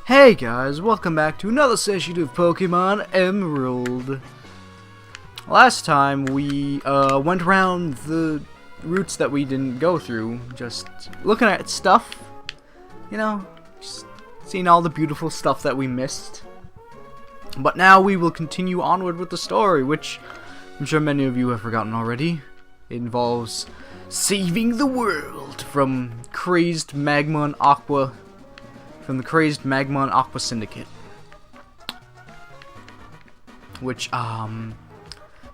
Hey guys, welcome back to another session of Pokemon Emerald. Last time we went around the routes that we didn't go through, just looking at stuff, you know, just seeing all the beautiful stuff that we missed. But now we will continue onward with the story, which I'm sure many of you have forgotten already. It involves saving the world from crazed Magma and Aqua. From the crazed Magma and Aqua Syndicate. Which,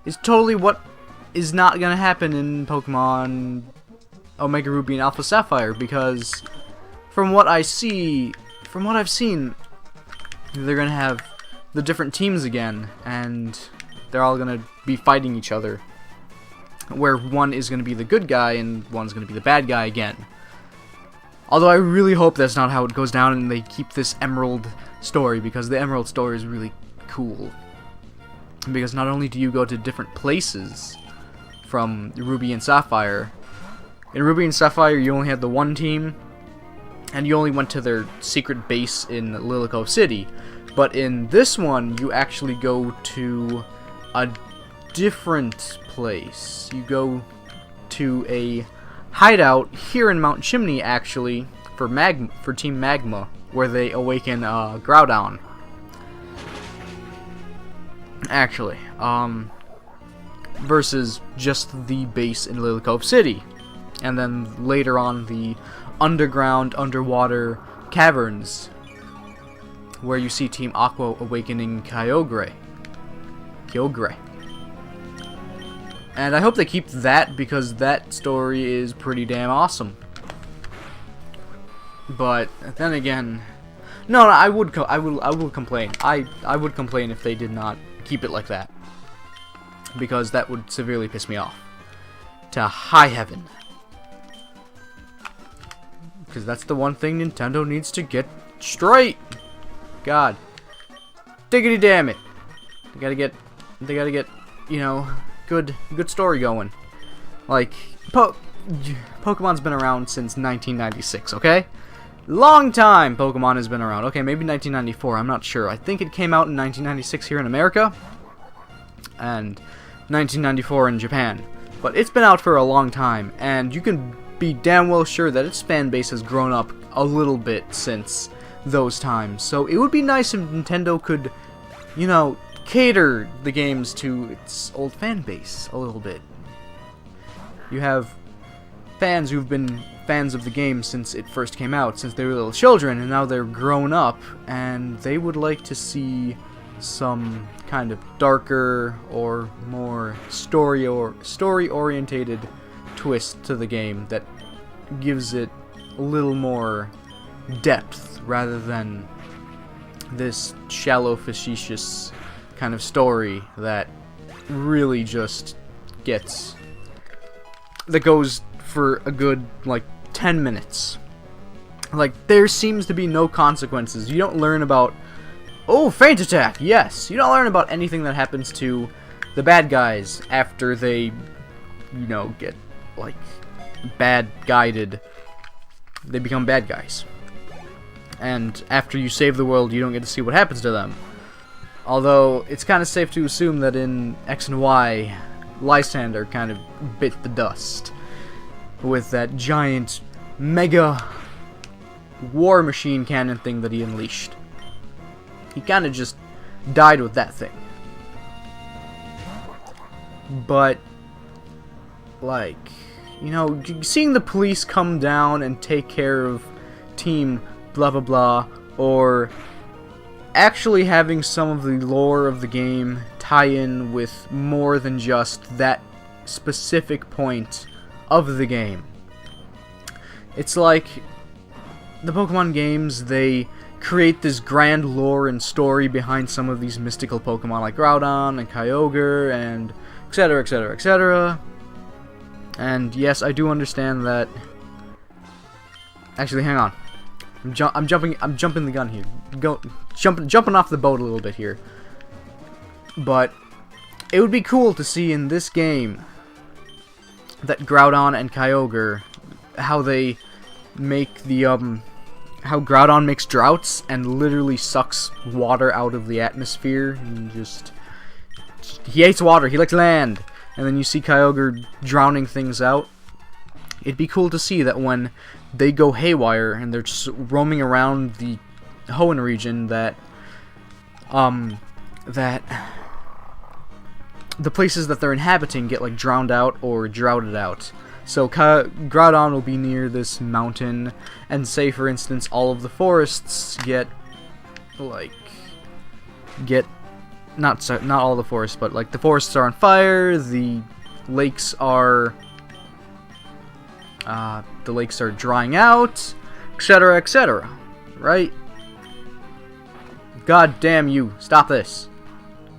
is totally what is not gonna happen in Pokemon Omega Ruby and Alpha Sapphire, because from what I've seen, they're gonna have the different teams again, and they're all gonna be fighting each other. Where one is gonna be the good guy, and one's gonna be the bad guy again. Although I really hope that's not how it goes down and they keep this Emerald story, because the Emerald story is really cool. Because not only do you go to different places from Ruby and Sapphire, in Ruby and Sapphire you only had the one team, and you only went to their secret base in Lilico City. But in this one, you actually go to a different place. You go to a hideout here in Mount Chimney, actually, for Team Magma, where they awaken Groudon. Actually, versus just the base in Lilico City, and then later on the underwater caverns, where you see Team Aqua awakening Kyogre. And I hope they keep that, because that story is pretty damn awesome. But then again, no, I will complain. I would complain if they did not keep it like that, because that would severely piss me off to high heaven. Because that's the one thing Nintendo needs to get straight. God, diggity damn it! They gotta get, you know, good story going. Like, Pokemon's been around since 1996, okay? Long time Pokemon has been around. Okay, maybe 1994, I'm not sure. I think it came out in 1996 here in America, and 1994 in Japan. But it's been out for a long time, and you can be damn well sure that its fan base has grown up a little bit since those times. So it would be nice if Nintendo could, you know, cater the games to its old fan base a little bit. You have fans who've been fans of the game since it first came out, since they were little children, and now they're grown up, and they would like to see some kind of darker or more story-orientated twist to the game that gives it a little more depth rather than this shallow, facetious kind of story that really just that goes for a good, like, 10 minutes. Like, there seems to be no consequences. You don't learn about, oh, feint attack, yes! You don't learn about anything that happens to the bad guys after they, you know, get, like, bad guided. They become bad guys. And after you save the world, you don't get to see what happens to them. Although, it's kind of safe to assume that in X and Y, Lysander kind of bit the dust with that giant mega war machine cannon thing that he unleashed. He kind of just died with that thing. But, like, you know, seeing the police come down and take care of Team blah blah blah, or actually having some of the lore of the game tie in with more than just that specific point of the game. It's like the Pokemon games, they create this grand lore and story behind some of these mystical Pokemon like Groudon and Kyogre and etc, etc, etc. And yes, I do understand that. Actually, hang on. I'm jumping the gun here. Jumping off the boat a little bit here. But it would be cool to see in this game that Groudon and Kyogre, how they make the how Groudon makes droughts and literally sucks water out of the atmosphere and just... He hates water, he likes land. And then you see Kyogre drowning things out. It'd be cool to see that when they go haywire and they're just roaming around the Hoenn region, that the places that they're inhabiting get like drowned out or droughted out. So Groudon will be near this mountain, and say for instance all of the forests get not all the forests, but like the forests are on fire, the lakes are drying out, etc., etc. Right? God damn you! Stop this!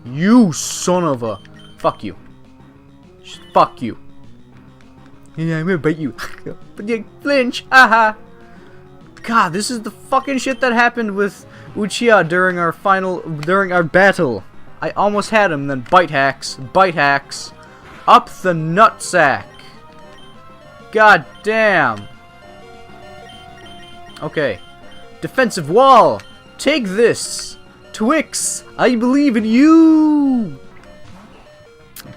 You son of a... Fuck you. Fuck you. Yeah, I'm gonna bite you. But you flinch. Haha. God, this is the fucking shit that happened with Uchiha during our battle. I almost had him, then bite hacks, up the nutsack. God damn. Okay. Defensive wall. Take this. Twix, I believe in you.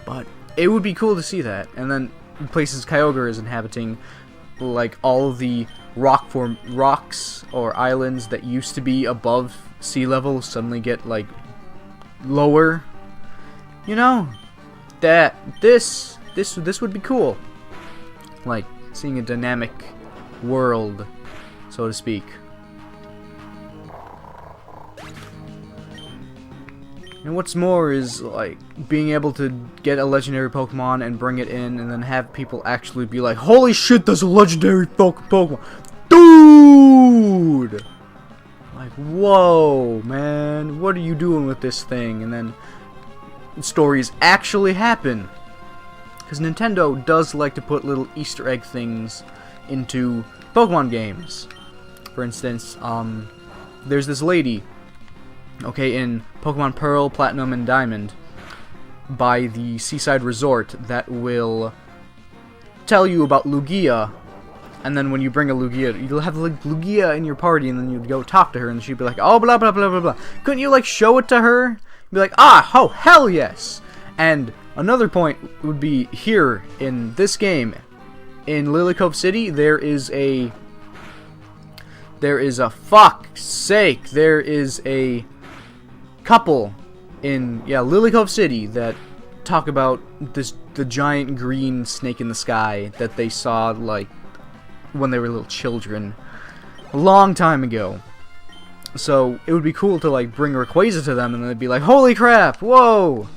But it would be cool to see that. And then places Kyogre is inhabiting, like all of the rocks or islands that used to be above sea level suddenly get like lower. You know, that this would be cool. Like seeing a dynamic world, so to speak. And what's more is, like, being able to get a legendary Pokemon and bring it in and then have people actually be like, holy shit, there's a legendary Pokemon! Dude! Like, whoa, man, what are you doing with this thing? And then stories actually happen. Because Nintendo does like to put little Easter egg things into Pokemon games. For instance, there's this lady, okay, in Pokemon Pearl, Platinum, and Diamond, by the seaside resort, that will tell you about Lugia, and then when you bring a Lugia, you'll have like Lugia in your party, and then you'd go talk to her, and she'd be like, oh, blah, blah, blah, blah, blah. Couldn't you, like, show it to her? Be like, ah, oh, hell yes! And another point would be here, in this game, in Lilycove City, there is a couple in Lilycove City that talk about the giant green snake in the sky that they saw like when they were little children a long time ago. So it would be cool to like bring Rayquaza to them and they'd be like, holy crap, whoa!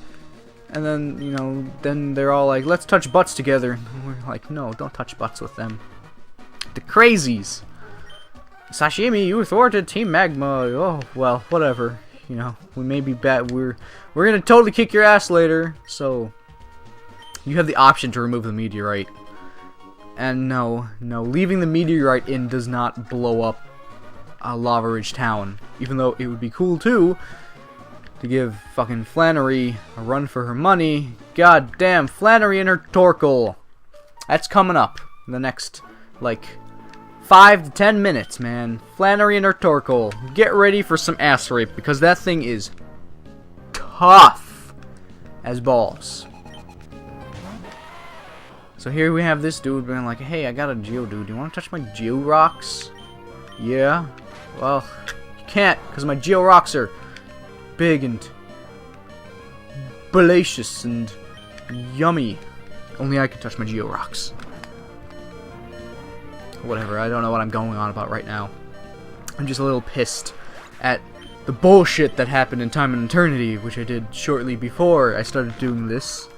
And then, you know, then they're all like, let's touch butts together. And we're like, no, don't touch butts with them. The crazies. Sashimi, you thwarted Team Magma. Oh, well, whatever. You know, we may be bad. We're gonna totally kick your ass later. So you have the option to remove the meteorite. And no, leaving the meteorite in does not blow up Lavaridge town. Even though it would be cool too to give fucking Flannery a run for her money. God damn, Flannery and her Torkoal. That's coming up in the next like 5 to 10 minutes, man. Flannery and her Torkoal. Get ready for some ass rape, because that thing is tough as balls. So here we have this dude being like, hey, I got a Geodude. Do you want to touch my Georocks? Yeah? Well, you can't, because my Georocks are big and bellacious and yummy. Only I can touch my Georocks. Whatever, I don't know what I'm going on about right now. I'm just a little pissed at the bullshit that happened in Time and Eternity, which I did shortly before I started doing this.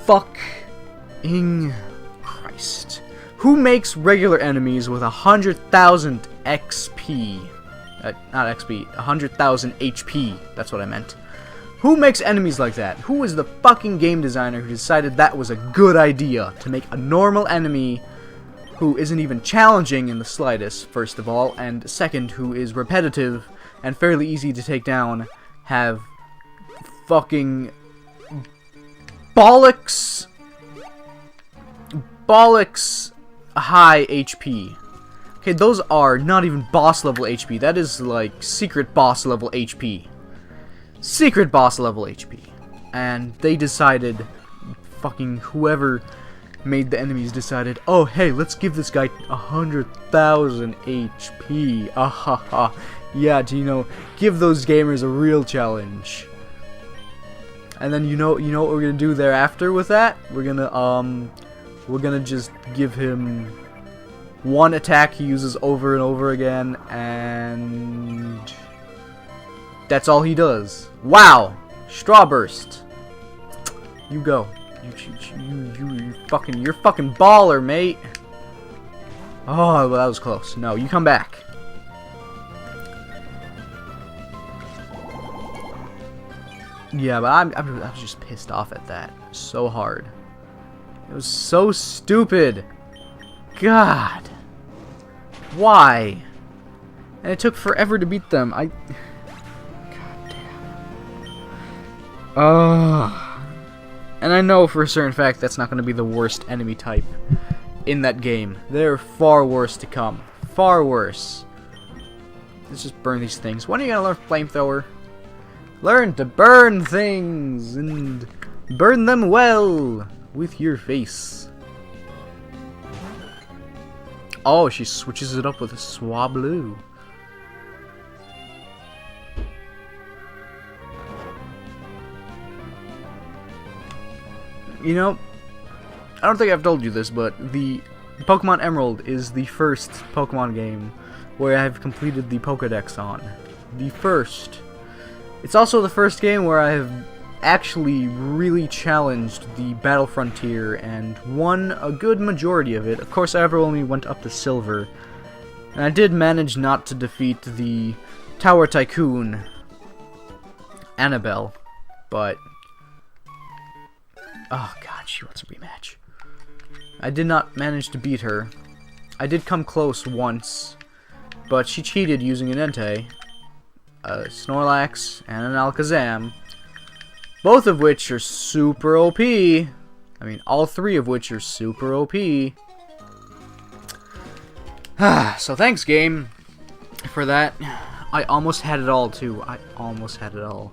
Fucking Christ. Who makes regular enemies with 100,000 XP? Not XP, 100,000 HP. That's what I meant. Who makes enemies like that? Who is the fucking game designer who decided that was a good idea to make a normal enemy who isn't even challenging in the slightest, first of all, and second, who is repetitive and fairly easy to take down, have fucking bollocks high HP. Okay, those are not even boss level HP. That is like secret boss level HP. Secret boss level HP. And they decided, fucking whoever made the enemies decided, oh hey, let's give this guy 100,000 HP. Ahaha. Yeah, to, you know, give those gamers a real challenge. And then you know what we're gonna do thereafter with that? We're gonna just give him one attack he uses over and over again, and that's all he does. Wow! Straw burst. You go. You're fucking baller, mate. Oh, well, that was close. No, you come back. Yeah, but I was just pissed off at that so hard. It was so stupid. God. Why? And it took forever to beat them. God damn. And I know for a certain fact that's not going to be the worst enemy type in that game. There are far worse to come. Far worse. Let's just burn these things. When are you going to learn flamethrower? Learn to burn things and burn them well with your face. Oh, she switches it up with a swablu. You know, I don't think I've told you this, but the Pokemon Emerald is the first Pokemon game where I've completed the Pokédex on. The first. It's also the first game where I have actually really challenged the Battle Frontier and won a good majority of it. Of course, I ever only went up to Silver. And I did manage not to defeat the Tower Tycoon, Annabelle, but oh god, she wants a rematch. I did not manage to beat her. I did come close once, but she cheated using an Entei, a Snorlax, and an Alakazam, both of which are super OP. I mean, all three of which are super OP. So thanks, game, for that. I almost had it all, too. I almost had it all.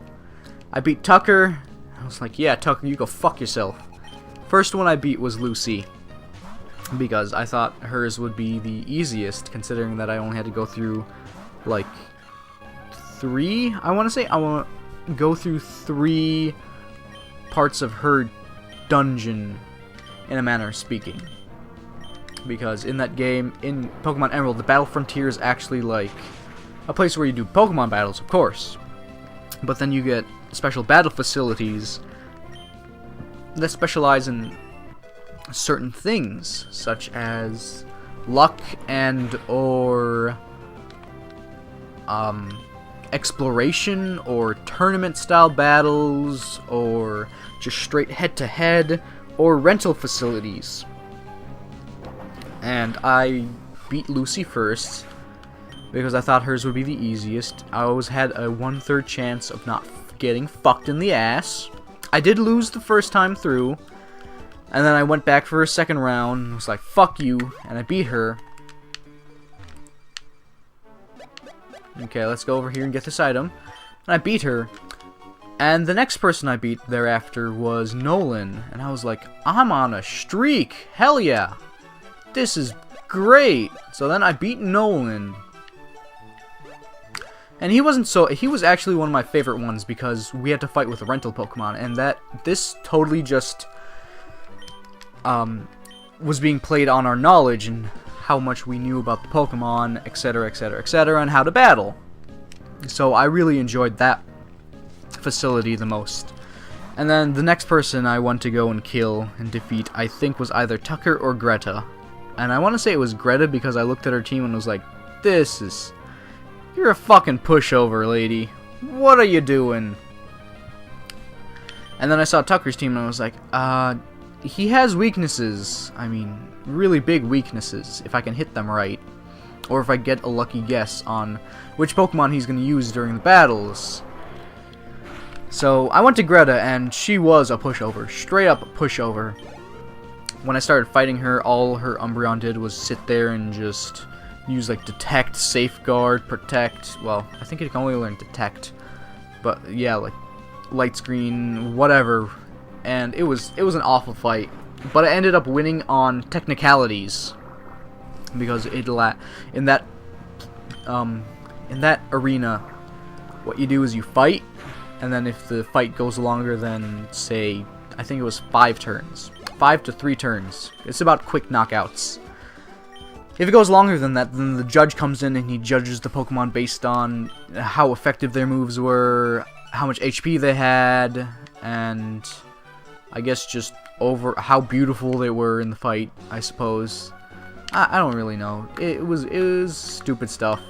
I beat Tucker. I was like, yeah, Tucker, you go fuck yourself. First one I beat was Lucy, because I thought hers would be the easiest, considering that I only had to go through, like, three, I want to say. I want to go through 3 parts of her dungeon, in a manner of speaking. Because in that game, in Pokemon Emerald, the Battle Frontier is actually like a place where you do Pokemon battles, of course. But then you get special battle facilities that specialize in certain things, such as luck and or exploration or tournament style battles or just straight head to head or rental facilities. And I beat Lucy first because I thought hers would be the easiest. I always had a 1/3 chance of not getting fucked in the ass. I did lose the first time through, and then I went back for a second round and was like, fuck you, and I beat her. Okay, let's go over here and get this item. And I beat her. And the next person I beat thereafter was Nolan. And I was like, I'm on a streak. Hell yeah. This is great. So then I beat Nolan. And he was actually one of my favorite ones because we had to fight with a rental Pokemon. And this totally just was being played on our knowledge and how much we knew about the Pokemon, etc., etc., etc., and how to battle. So I really enjoyed that facility the most. And then the next person I want to go and kill and defeat, I think, was either Tucker or Greta. And I want to say it was Greta because I looked at her team and was like, you're a fucking pushover, lady. What are you doing? And then I saw Tucker's team and I was like, he has weaknesses. I mean, really big weaknesses, if I can hit them right. Or if I get a lucky guess on which Pokemon he's going to use during the battles. So, I went to Greta, and she was a pushover. Straight up When I started fighting her, all her Umbreon did was sit there and just use like detect, safeguard, protect. Well, I think it can only learn detect, but yeah, like light screen, whatever. And it was an awful fight, but I ended up winning on technicalities because in that arena, what you do is you fight, and then if the fight goes longer than, say, I think it was 5 turns, 5 to 3 turns, it's about quick knockouts. If it goes longer than that, then the judge comes in and he judges the Pokemon based on how effective their moves were, how much HP they had, and I guess just over how beautiful they were in the fight, I suppose. I don't really know. It was stupid stuff.